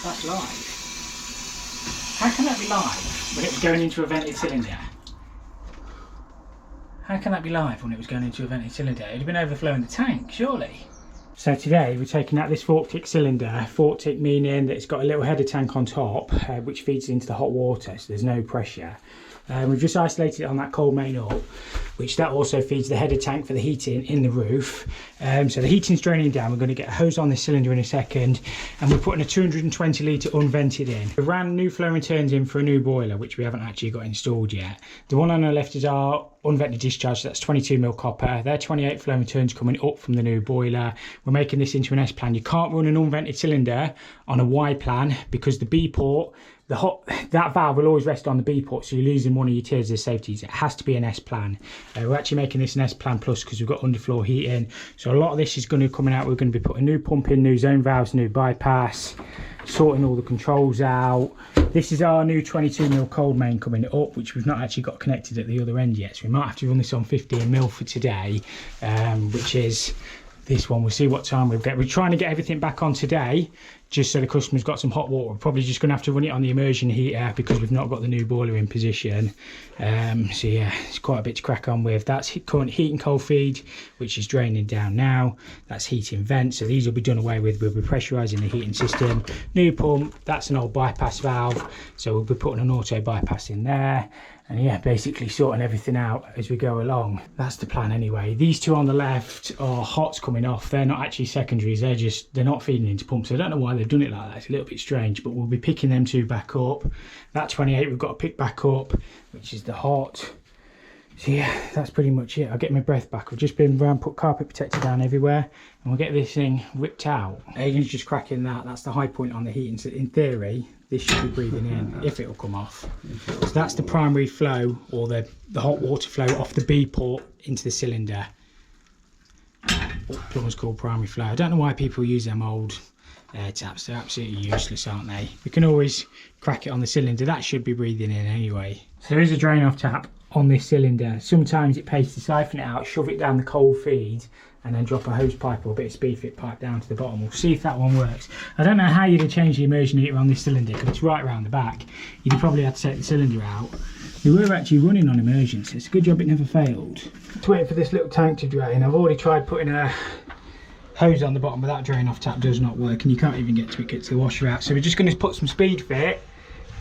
That's live. How can that be live when it was going into a vented cylinder? How can that be live when it was going into a vented cylinder? It would have been overflowing the tank, surely. So today we're taking out this fortic cylinder. Fortic meaning that it's got a little header tank on top, which feeds into the hot water, so there's no pressure. We've just isolated it on that cold main up, which that also feeds the header tank for the heating in the roof. So the heating's draining down. We're going to get a hose on this cylinder in a second, and we're putting a 220 litre unvented in. We ran new flow returns in for a new boiler, which we haven't actually got installed yet. The one on the left is our unvented discharge, so that's 22mm copper. They're 28 flow returns coming up from the new boiler. We're making this into an S plan. You can't run an unvented cylinder on a Y plan because the B port, that valve will always rest on the B port, so you're losing one of your tiers of safeties. It has to be an S plan. We're actually making this an S plan plus because we've got underfloor heating. So a lot of this is going to be coming out. We're going to be putting new pump in, new zone valves, new bypass, sorting all the controls out. This is our new 22mm cold main coming up, which we've not actually got connected at the other end yet. So we might have to run this on 15mm for today, which is this one. We'll see what time we'll get. We're trying to get everything back on today, just so the customer's got some hot water. We're probably just going to have to run it on the immersion heater because we've not got the new boiler in position. So yeah, it's quite a bit to crack on with. That's current heat and cold feed, which is draining down now. That's heating vent, so these will be done away with. We'll be pressurising the heating system. New pump, that's an old bypass valve, so we'll be putting an auto bypass in there. And yeah, basically sorting everything out as we go along. That's the plan anyway. These two on the left are hots coming off. They're not actually secondaries, they're not feeding into pumps. I don't know why they've done it like that. It's a little bit strange, but we'll be picking them two back up. That 28 we've got to pick back up, which is the hot. So yeah, that's pretty much it. I'll get my breath back. I've just been around, put carpet protector down everywhere, and we'll get this thing ripped out. Aidan's just cracking that. That's the high point on the heating. So in theory, this should be breathing in, if it'll come off. So that's the primary flow, or the hot water flow off the B port into the cylinder. What plumbers call primary flow. I don't know why people use them old air taps. They're absolutely useless, aren't they? We can always crack it on the cylinder. That should be breathing in anyway. So there is a drain off tap on this cylinder. Sometimes it pays to siphon it out, shove it down the cold feed, and then drop a hose pipe or a bit of speed fit pipe down to the bottom. We'll see if that one works. I don't know how you'd have changed the immersion heater on this cylinder because it's right around the back. You'd have probably had to take the cylinder out. We were actually running on immersion, so it's a good job it never failed. Just waiting for this little tank to drain. I've already tried putting a hose on the bottom, but that drain off tap does not work, and you can't even get to it, gets the washer out. So we're just going to put some speed fit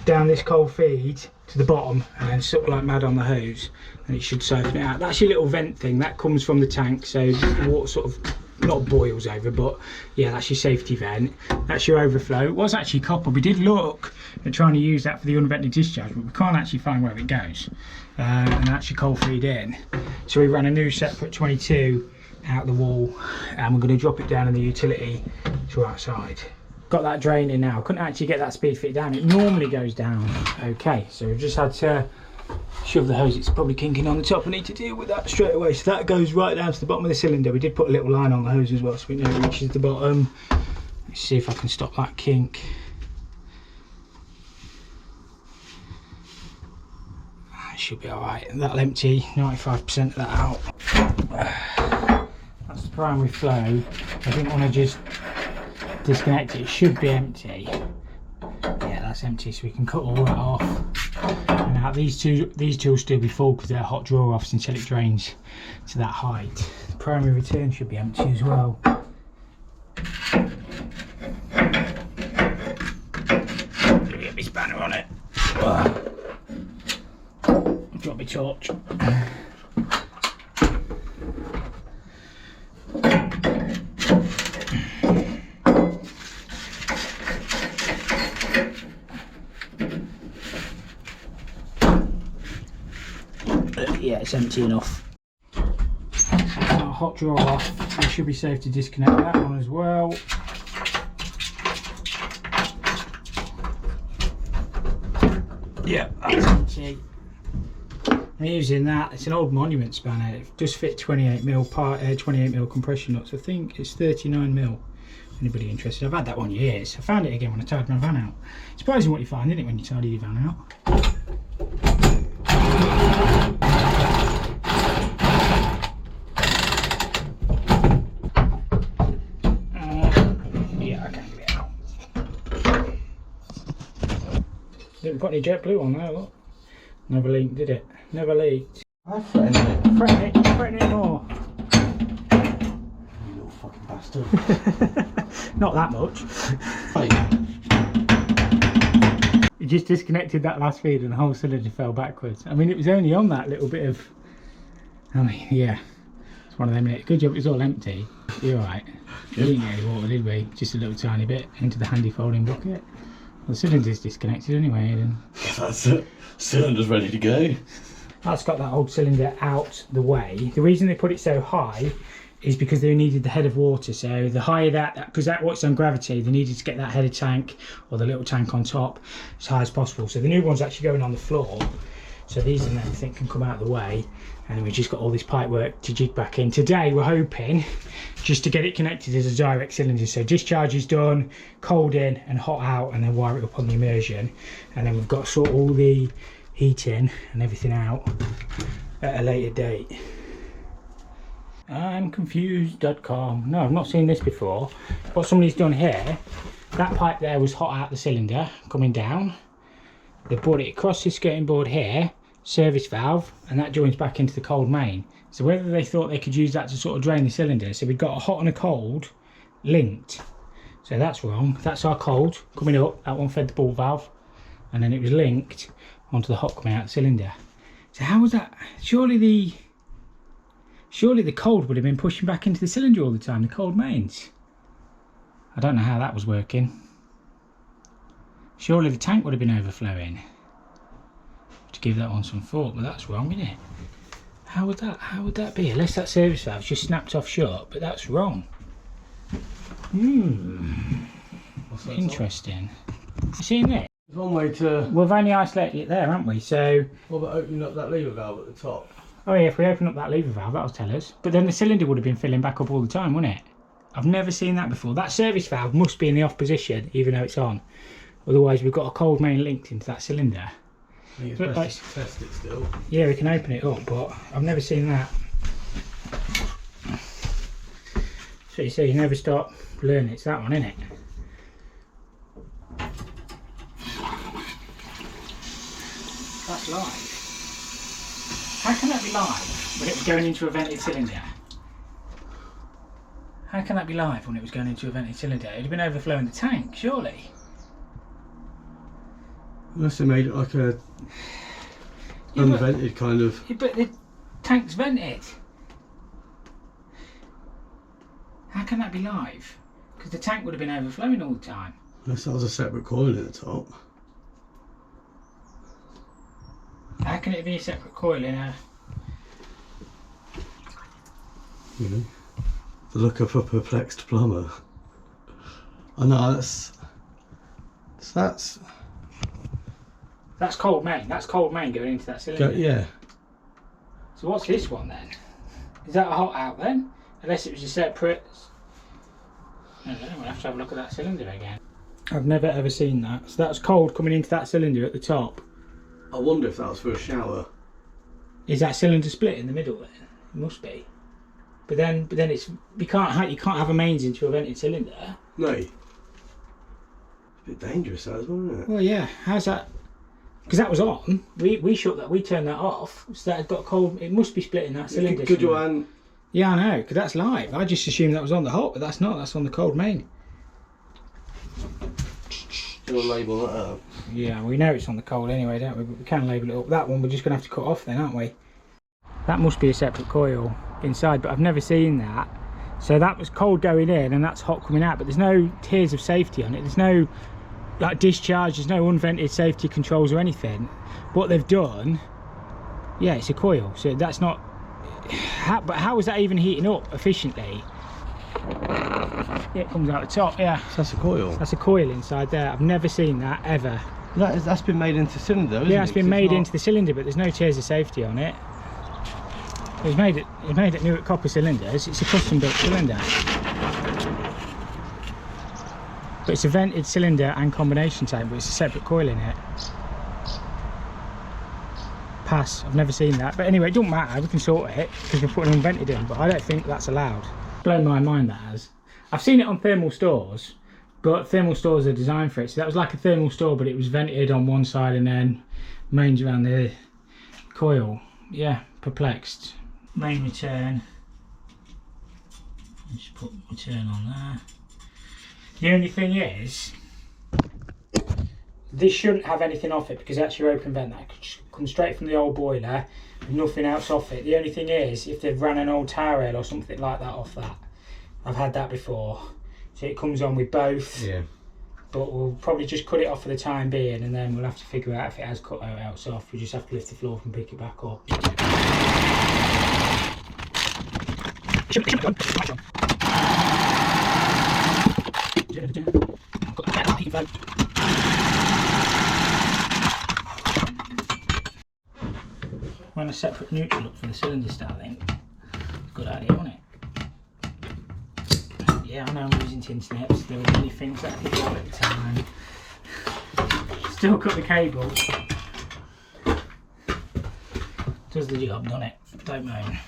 down this cold feed to the bottom and then suck like mad on the hose, and it should siphon it out. That's your little vent thing that comes from the tank, so the water sort of not boils over, but yeah, that's your safety vent. That's your overflow. It was actually copper. We did look at trying to use that for the unvented discharge, but we can't actually find where it goes, and that's your cold feed in. So we ran a new separate 22 out the wall, and we're going to drop it down in the utility to outside. Got that drain in now. Couldn't actually get that speed fit down. It normally goes down okay, so we've just had to shove the hose. It's probably kinking on the top. I need to deal with that straight away. So that goes right down to the bottom of the cylinder. We did put a little line on the hose as well, so we know it reaches the bottom. Let's see if I can stop that kink. It should be all right. That'll empty 95% of that out. That's the primary flow. I didn't want to just disconnect it. It should be empty. Yeah, that's empty, so we can cut all that off. And now these two will still be full because they're hot draw offs until it drains to that height. The primary return should be empty as well. Get my spanner on it. Drop my torch. Yeah, it's empty enough. Our hot drawer off. We should be safe to disconnect that one as well. Yeah, that's empty. I'm using that. It's an old Monument spanner. It just fit 28mm compression nuts. I think it's 39mm. Anybody interested? I've had that one years. I found it again when I tidied my van out. Surprising what you find, isn't it, when you tidy your van out? Didn't put any JetBlue on there, look. Never leaked, did it? Never leaked. I threatened it. Threaten it more. You little fucking bastard. Not that much. Right. You just disconnected that last feed and the whole cylinder fell backwards. I mean, it was only on that little bit of... I mean, yeah. It's one of them. Good job it was all empty. You're alright. We didn't get any water, did we? Just a little tiny bit into the handy folding bucket. Well, the cylinder's disconnected anyway. Then. That's it. Cylinder's ready to go. That's got that old cylinder out the way. The reason they put it so high is because they needed the head of water. So the higher that, because that works on gravity, they needed to get that headed tank or the little tank on top as high as possible. So the new one's actually going on the floor. So these and everything can come out of the way. And we've just got all this pipe work to jig back in. Today we're hoping just to get it connected as a direct cylinder. So discharge is done, cold in and hot out, and then wire it up on the immersion. And then we've got to sort all the heating and everything out at a later date. I'm confused.com. No, I've not seen this before. What somebody's done here, that pipe there was hot out the cylinder coming down. They brought it across this skirting board here, service valve, and that joins back into the cold main. So whether they thought they could use that to sort of drain the cylinder, so we've got a hot and a cold linked. So that's wrong. That's our cold coming up, that one fed the ball valve, and then it was linked onto the hot coming out the cylinder. So how was that? Surely the cold would have been pushing back into the cylinder all the time, the cold mains. I don't know how that was working. Surely the tank would have been overflowing. To give that one some thought, but that's wrong, isn't it? How would that be? Unless that service valve's just snapped off shut, but that's wrong. Interesting. You seen it? There's one way to... We've only isolated it there, haven't we? So... What about opening up that lever valve at the top? Oh yeah, if we open up that lever valve, that'll tell us. But then the cylinder would have been filling back up all the time, wouldn't it? I've never seen that before. That service valve must be in the off position, even though it's on. Otherwise, we've got a cold main linked into that cylinder. I think it's best to test it still. Yeah, we can open it up, but I've never seen that. So you see, you never stop learning. It's that one, isn't it? That's live. How can that be live when it was going into a vented cylinder? How can that be live when it was going into a vented cylinder? It would have been overflowing the tank, surely. Unless they made it like a unvented kind of... Yeah, but the tank's vented. How can that be live? Because the tank would have been overflowing all the time. Unless that was a separate coil in the top. How can it be a separate coil in a... You know, the look of a perplexed plumber. I know, that's cold main. That's cold main going into that cylinder. yeah. So what's this one then? Is that a hot out then? Unless it was a separate... I don't know, we'll have to have a look at that cylinder again. I've never ever seen that. So that's cold coming into that cylinder at the top. I wonder if that was for a shower. Is that cylinder split in the middle then? It must be. But then it's you can't have a mains into a vented cylinder. No. It's a bit dangerous, that, isn't it? Well, yeah. How's that? Because that was on. We shut that. We turned that off. So that got cold. It must be splitting that cylinder. Good one. Yeah, I know. Because that's live. I just assumed that was on the hot, but that's not. That's on the cold main. You'll label that up. Yeah, we know it's on the cold anyway, don't we? But we can label it up. That one we're just going to have to cut off then, aren't we? That must be a separate coil inside, but I've never seen that. So that was cold going in and that's hot coming out, but there's no tiers of safety on it. There's no like discharge, there's no unvented safety controls or anything. What they've done, yeah, it's a coil. So that's not... but how is that even heating up efficiently? Yeah, it comes out the top, yeah. So that's a coil? That's a coil inside there. I've never seen that, ever. That's been made into cylinder, isn't it? Yeah, it's been made into the cylinder, but there's no tiers of safety on it. It was made at Newark Copper Cylinders. It's a custom built cylinder. But it's a vented cylinder and combination tank, but it's a separate coil in it. Pass, I've never seen that. But anyway, it doesn't matter, we can sort it because we're putting unvented in, but I don't think that's allowed. Blown my mind, that has. I've seen it on thermal stores, But thermal stores are designed for it. So that was like a thermal store, but it was vented on one side and then mains around the coil. Yeah, perplexed. Main return. Just put return on there. The only thing is, this shouldn't have anything off it because that's your open vent. That could come straight from the old boiler with nothing else off it. The only thing is, if they've ran an old towel rail or something like that off that. I've had that before. So it comes on with both. Yeah. But we'll probably just cut it off for the time being, and then we'll have to figure out if it has cut out off. We just have to lift the floor up and pick it back up. Run a separate neutral up for the cylinder starting. Good idea, wasn't it? Yeah, I know I'm using tin snips. There were many things that I did wrong at the time. Still cut the cable. Does the job, doesn't it? Don't moan.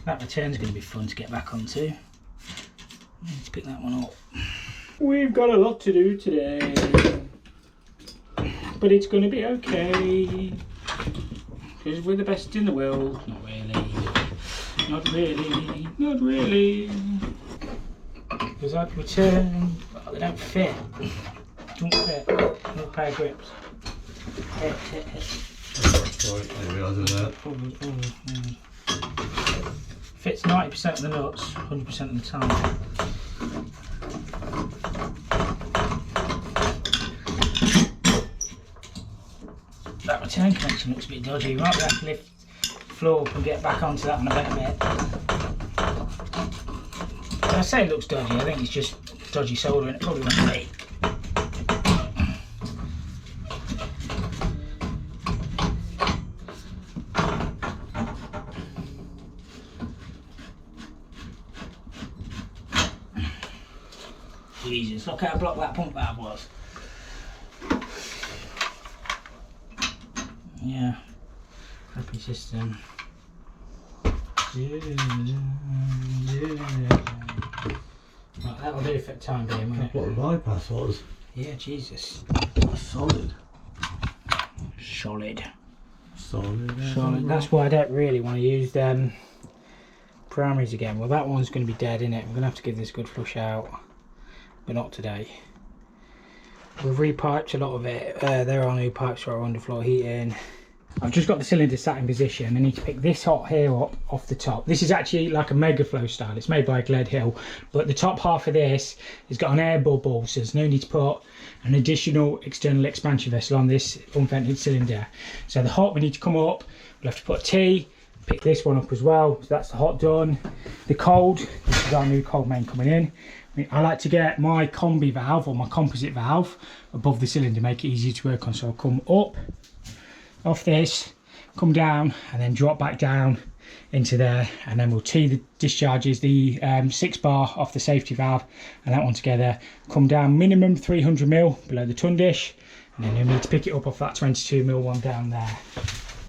That return's going to be fun to get back onto. Let's pick that one up. We've got a lot to do today, but it's going to be okay because we're the best in the world. Not really. Not really. Not really. Because I'd return, oh, they don't fit. Don't fit. No pair of grips. Hit. Sorry, I didn't realise that. Fits 90% of the nuts, 100% of the time. That return connection looks a bit dodgy. You might have to lift the floor up and get back onto that one a better bit. When I say it looks dodgy, I think it's just dodgy soldering. It probably won't be. Jesus, look how blocked that pump valve was. Yeah, happy system. Right, that'll do for the time being, won't it? What the bypass was? Yeah, Jesus. Solid. Solid. Solid. That's why I don't really want to use them primaries again. Well, that one's going to be dead, isn't it? We're going to have to give this a good flush out, but not today. We've repiped a lot of it. There are new pipes for our underfloor heating. I've just got the cylinder sat in position. I need to pick this hot here up off the top. This is actually like a mega flow style. It's made by Gled Hill, but the top half of this has got an air bubble, so there's no need to put an additional external expansion vessel on this unvented cylinder. So the hot, we need to come up. We'll have to put a T, pick this one up as well. So that's the hot done. The cold, this is our new cold main coming in. I like to get my combi valve or my composite valve above the cylinder, make it easier to work on. So I'll come up off this, come down and then drop back down into there, and then we'll tee the discharges, the 6 bar off the safety valve and that one together, come down minimum 300mm below the ton dish, and then you'll need to pick it up off that 22mm one down there.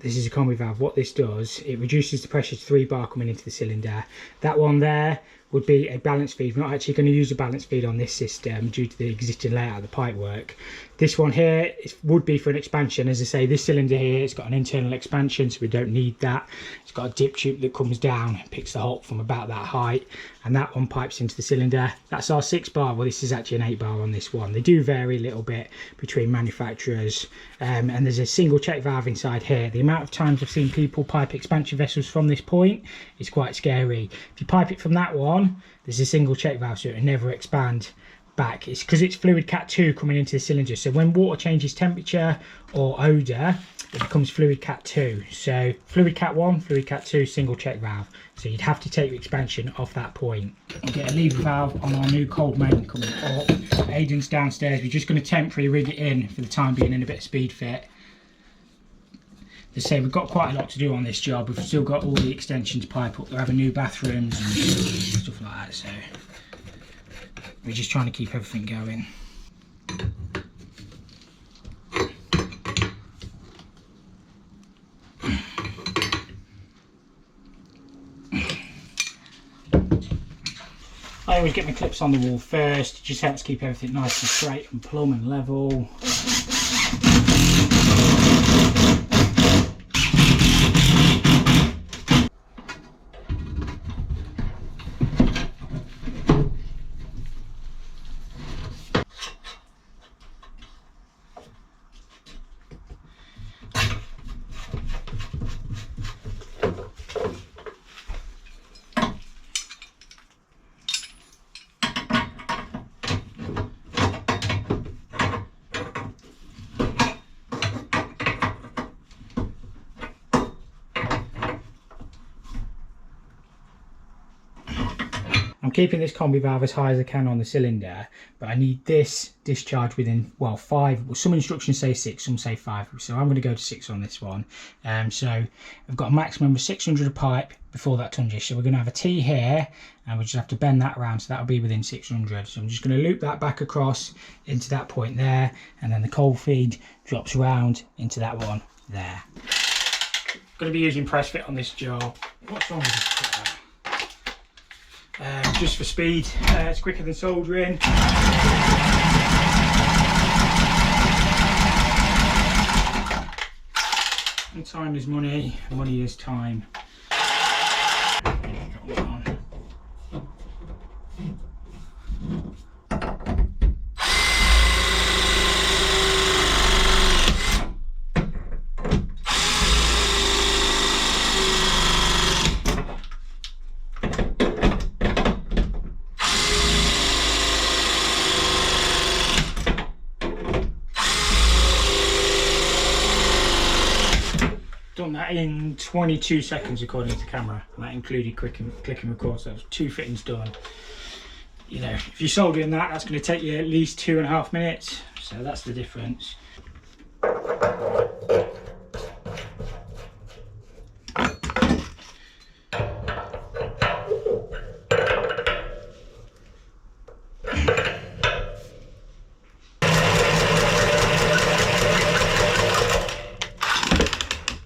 This is a combi valve. What this does, it reduces the pressure to 3 bar coming into the cylinder. That one there would be a balance feed. We're not actually going to use a balance feed on this system due to the existing layout of the pipe work. This one here would be for an expansion. As I say, this cylinder here, it's got an internal expansion, so we don't need that. It's got a dip tube that comes down and picks the hot from about that height, and that one pipes into the cylinder. That's our 6 bar. Well, this is actually an 8 bar on this one. They do vary a little bit between manufacturers, and there's a single check valve inside here. The amount of times I've seen people pipe expansion vessels from this point is quite scary. If you pipe it from that one, there's a single check valve, so it'll never expand back. It's because it's fluid cat 2 coming into the cylinder, so when water changes temperature or odour, it becomes fluid cat 2. So fluid cat 1, fluid cat 2, single check valve. So you'd have to take the expansion off that point. We'll get a lever valve on our new cold main coming up. Aiden's downstairs. We're just going to temporarily rig it in for the time being in a bit of speed fit. As I say, we've got quite a lot to do on this job. We've still got all the extensions pipe up. They're having new bathrooms and stuff like that, so we're just trying to keep everything going. Hi always get my clips on the wall first. It just helps keep everything nice and straight and plumb and level. I'm keeping this combi valve as high as I can on the cylinder, but I need this discharge within, well, 5. Well, some instructions say 6, some say 5, so I'm going to go to 6 on this one. So I've got a maximum of 600 of pipe before that tundish, so we're going to have a T here, and we just have to bend that around, so that'll be within 600. So I'm just going to loop that back across into that point there, and then the cold feed drops around into that one there. Going to be using press fit on this jar. What's wrong with this cutter? Just for speed, it's quicker than soldering. And time is money, money is time. Done that in 22 seconds according to camera, and that included click and record, so that was 2 fittings done. You know, if you're soldering that, that's going to take you at least 2.5 minutes, so that's the difference.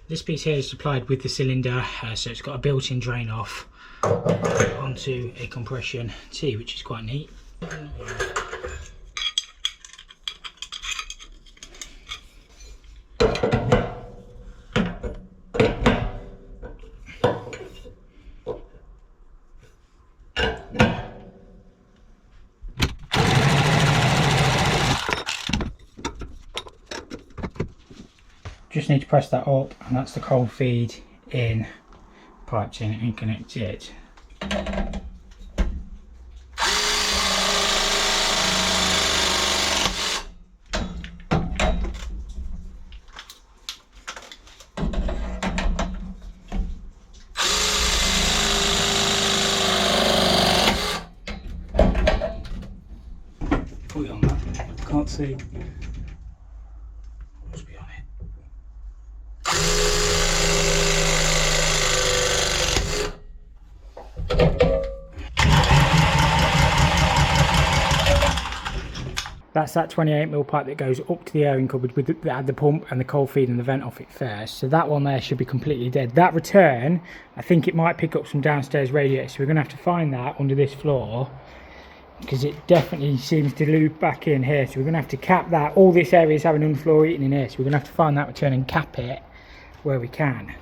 This piece here is supplied with the cylinder, so it's got a built-in drain off onto a compression T, which is quite neat. Just need to press that up, and that's the cold feed in, piped in and connected. Put it on that, can't see. That's that 28mm pipe that goes up to the airing cupboard with the pump and the cold feed and the vent off it first. So that one there should be completely dead. That return, I think it might pick up some downstairs radiators, so we're going to have to find that under this floor, because it definitely seems to loop back in here. So we're going to have to cap that. All this area is having underfloor heating in here, so we're going to have to find that return and cap it where we can.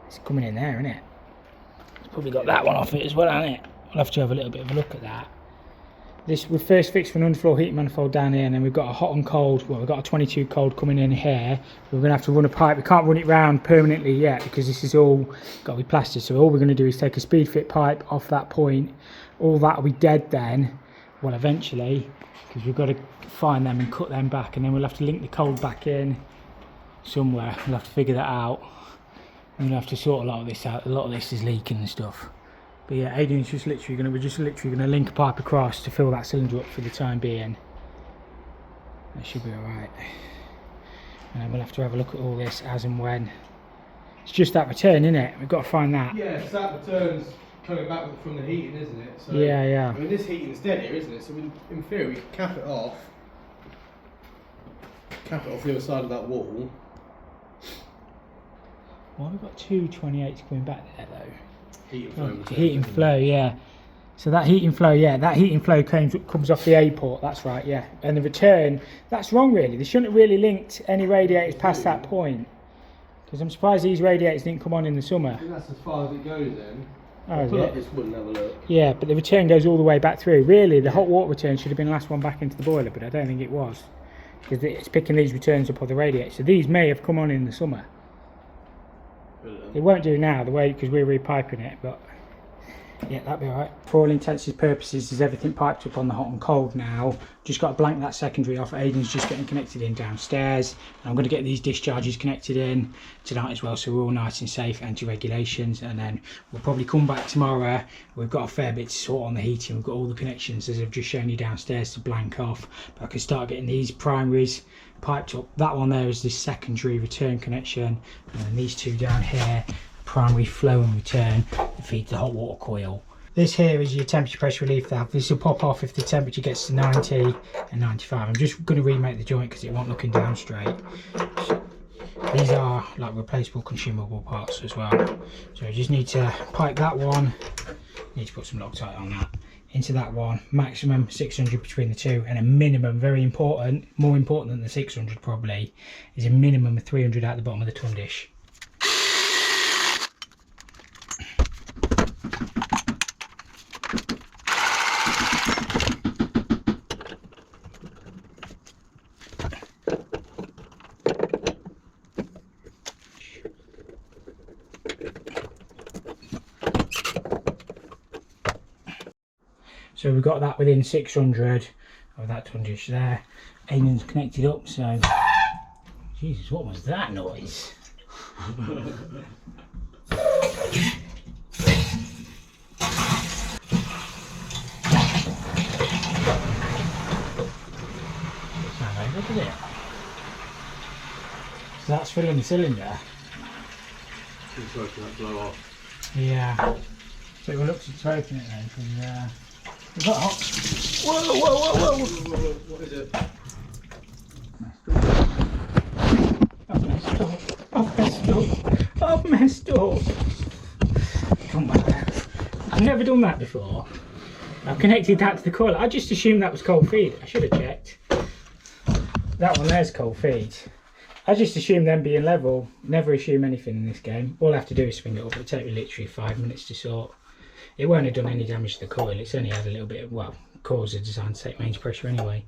It's coming in there, isn't it? It's probably got that one off it as well, hasn't it? We'll have to have a little bit of a look at that. This we first fixed an underfloor heating manifold down here, and then we've got a hot and cold, well, we've got a 22 cold coming in here. We're going to have to run a pipe. We can't run it round permanently yet because this is all got to be plastered. So all we're going to do is take a speed fit pipe off that point. All that will be dead then, well, eventually, because we've got to find them and cut them back, and then we'll have to link the cold back in somewhere. We'll have to figure that out, and we'll have to sort a lot of this out. A lot of this is leaking and stuff. But yeah, Aidan's just literally going to, we're just literally going to link a pipe across to fill that cylinder up for the time being. That should be alright. And then we'll have to have a look at all this as and when. It's just that return, isn't it? We've got to find that. Yeah, so that return's coming back from the heating, isn't it? So, yeah, yeah. I mean, this heating's dead here, isn't it? So in theory, we could cap it off the other side of that wall. Why have we got two 28s coming back there though? Heat and flow. Heat and flow, yeah. So that heating flow, yeah, that heating flow comes off the A port, that's right, yeah. And the return, that's wrong really. They shouldn't have really linked any radiators past that point. Because I'm surprised these radiators didn't come on in the summer. I think that's as far as it goes then. Oh, Pull is up it? this one and have a look. Yeah, but the return goes all the way back through. Really, the hot water return should have been the last one back into the boiler, but I don't think it was. Because it's picking these returns up on the radiator. So these may have come on in the summer. It won't do now, the way, because we're repiping it, but yeah, that'd be alright. For all intents and purposes, there's everything piped up on the hot and cold now. Just got to blank that secondary off. Aiden's just getting connected in downstairs. And I'm going to get these discharges connected in tonight as well, so we're all nice and safe, anti-regulations. And then we'll probably come back tomorrow. We've got a fair bit to sort on the heating. We've got all the connections, as I've just shown you downstairs, to blank off. But I can start getting these primaries piped up. That one there is the secondary return connection. And then these two down here, primary flow and return, that feeds the hot water coil. This here is your temperature pressure relief valve. This will pop off if the temperature gets to 90 and 95. I'm just going to remake the joint because it won't looking down straight. These are like replaceable consumable parts as well. So you just need to pipe that one. Need to put some Loctite on that. Into that one, maximum 600 between the two, and a minimum, very important, more important than the 600 probably, is a minimum of 300 out the bottom of the tun dish. So we've got that within 600 of that tun dish there. Aiden's connected up, so... Jesus, what was that noise? Look at it. So that's filling the cylinder. It's working that blow off. Yeah. So we'll look to open it then from there. We've got hot. Whoa, whoa, whoa, whoa! What is it? I've messed up. I've messed up. I've messed up. Come back. I've never done that before. I've connected that to the coil. I just assumed that was cold feed. I should have checked. That one there's cold feed. I just assume them being level. Never assume anything in this game. All I have to do is swing it up. It'll take me literally 5 minutes to sort. It won't have done any damage to the coil. It's only had a little bit of, well, coils are designed to take mains pressure anyway.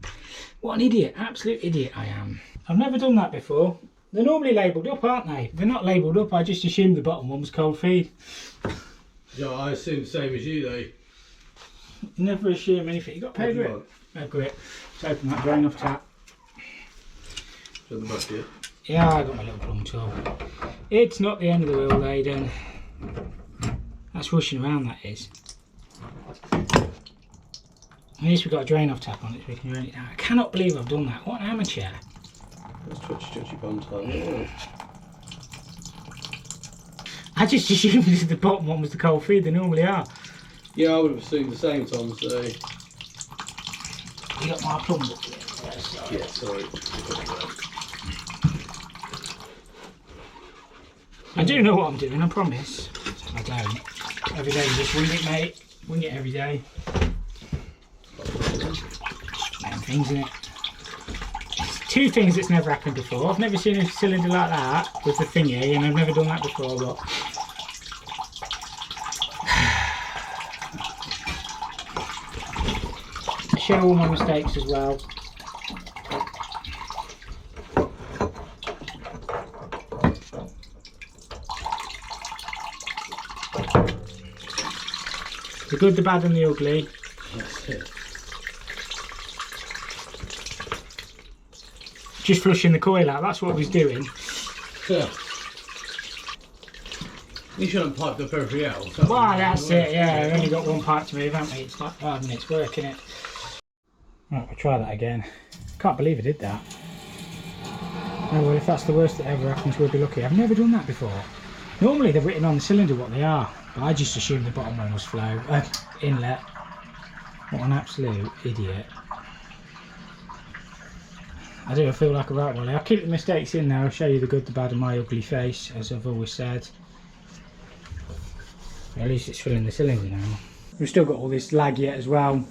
What an idiot, absolute idiot I am. I've never done that before. They're normally labelled up, aren't they? If they're not labelled up, I just assumed the bottom one was cold feed. Yeah, I assume the same as you though. Never assume anything. You got paper it? No grip. Let's open that drain off tap. Is that the bucket? Yeah, I got my little plumb tool. It's not the end of the world, Aiden. That's rushing around, that is. At least we've got a drain off tap on it so we can drain it down. I cannot believe I've done that. What an amateur. That's twitchy bum time. Yeah. I just assumed the bottom one was the cold feed, they normally are. Yeah, I would have assumed the same, Tom, so... You got my plumb book there? Yeah, sorry. I do know what I'm doing, I promise. I don't. Every day you just wing it, mate. Wing it every day. Damn things in it. Two things that's never happened before. I've never seen a cylinder like that with the thingy, and I've never done that before, but... I share all my mistakes as well. The good, the bad and the ugly. That's it. Just flushing the coil out, that's what I was doing. Yeah. You shouldn't pipe up every hour. Well, that's it, yeah, we've only got one part to move, haven't we? It's like 5 minutes work, innit? Right, we'll try that again. Can't believe I did that. Oh well, if that's the worst that ever happens, we'll be lucky. I've never done that before. Normally they're written on the cylinder what they are, but I just assumed the bottom one was flow, inlet. What an absolute idiot. I do feel like a right one. I'll keep the mistakes in there, I'll show you the good, the bad and my ugly face, as I've always said. At least it's filling the cylinder now. We've still got all this lag yet as well,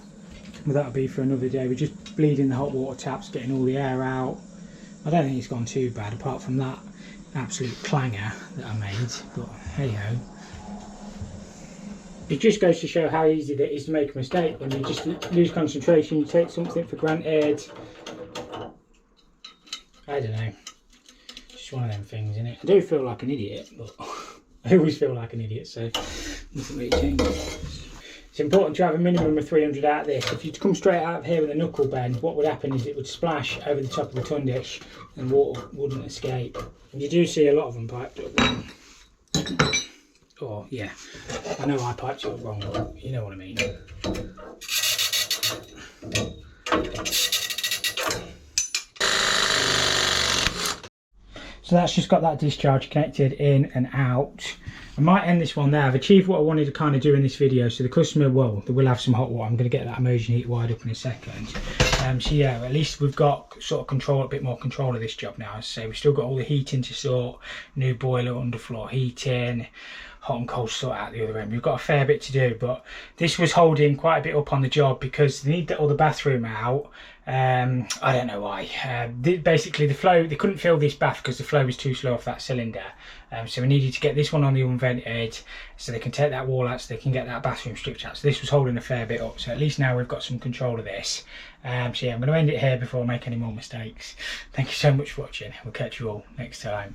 but that'll be for another day. We're just bleeding the hot water taps, getting all the air out. I don't think it's gone too bad, apart from that absolute clanger that I made, but hey ho. It just goes to show how easy it is to make a mistake when you just lose concentration, you take something for granted. I don't know, just one of them things, isn't it? I do feel like an idiot, but I always feel like an idiot, so nothing really changes. It's important to have a minimum of 300 out of this. If you come straight out of here with a knuckle bend, what would happen is it would splash over the top of the tun dish and water wouldn't escape. And you do see a lot of them piped up wrong. Oh yeah, I know I piped it up wrong, but you know what I mean. So that's just got that discharge connected in and out. I might end this one there. I've achieved what I wanted to kind of do in this video. So the customer, well, they will have some hot water. I'm going to get that immersion heat wired up in a second. So yeah, at least we've got sort of control, a bit more control of this job now. As I say, we've still got all the heating to sort, new boiler, underfloor heating, hot and cold sort out the other end. We've got a fair bit to do, but this was holding quite a bit up on the job because they need all the bathroom out. I don't know why. Basically the flow, they couldn't fill this bath because the flow was too slow off that cylinder. So we needed to get this one on the unvented so they can take that wall out, so they can get that bathroom stripped out. So this was holding a fair bit up, so at least now we've got some control of this. So yeah, I'm going to end it here before I make any more mistakes. Thank you so much for watching. We'll catch you all next time.